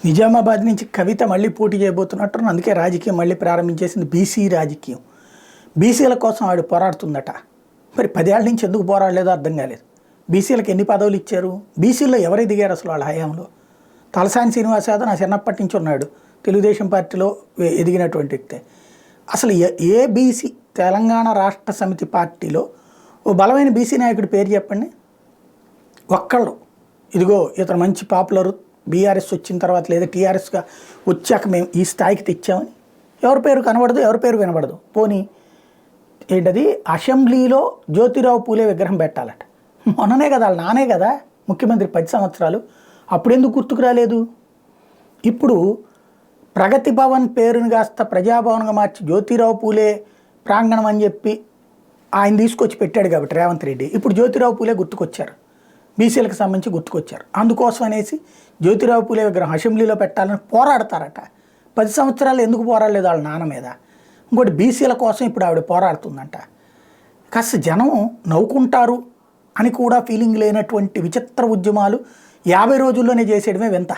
నిజామాబాద్ నుంచి కవిత మళ్ళీ పోటీ చేయబోతున్నట్టు, అందుకే రాజకీయం మళ్ళీ ప్రారంభించేసింది. బీసీ రాజకీయం, బీసీల కోసం ఆవిడ పోరాడుతుందట. మరి 10 ఏళ్ల నుంచి ఎందుకు పోరాడలేదో అర్థం కాలేదు. బీసీలకు ఎన్ని పదవులు ఇచ్చారు? బీసీల్లో ఎవరు ఎదిగారు అసలు వాళ్ళ హయాంలో? తలసాని శ్రీనివాస్ యాదవ్ నా చిన్నప్పటి నుంచి ఉన్నాడు, తెలుగుదేశం పార్టీలో ఎదిగినటువంటి వ్యక్తే. అసలు ఏ బీసీ తెలంగాణ రాష్ట్ర సమితి పార్టీలో ఓ బలమైన బీసీ నాయకుడి పేరు చెప్పండి. ఒక్కళ్ళు ఇదిగో ఇతను మంచి పాపులరు, బీఆర్ఎస్ వచ్చిన తర్వాత లేదా టీఆర్ఎస్గా వచ్చాక మేము ఈ స్థాయికి తెచ్చామని ఎవరి పేరు కనబడదు, ఎవరి పేరు వినబడదు. పోనీ ఏంటది, అసెంబ్లీలో జ్యోతిరావు పూలే విగ్రహం పెట్టాలట. మొన్ననే కదా, వాళ్ళ నానే కదా ముఖ్యమంత్రి 10 సంవత్సరాలు, అప్పుడెందుకు గుర్తుకు రాలేదు? ఇప్పుడు ప్రగతి భవన్ పేరుని కాస్త ప్రజాభవన్గా మార్చి జ్యోతిరావు పూలే ప్రాంగణం అని చెప్పి ఆయన తీసుకొచ్చి పెట్టాడు కాబట్టి రేవంత్ రెడ్డి, ఇప్పుడు జ్యోతిరావు పూలే గుర్తుకొచ్చారు, బీసీలకు సంబంధించి గుర్తుకొచ్చారు. అందుకోసం అనేసి జ్యోతిరావు పూలే విగ్రహం అసెంబ్లీలో పెట్టాలని పోరాడతారట. 10 సంవత్సరాలు ఎందుకు పోరాడలేదు వాళ్ళ నాన్న మీద? ఇంకోటి బీసీల కోసం ఇప్పుడు ఆవిడ పోరాడుతుందంట. కాస్త జనం నవ్వుకుంటారు అని కూడా ఫీలింగ్ లేనటువంటి విచిత్ర ఉద్యమాలు 50 రోజుల్లోనే చేసేయడమే వింత.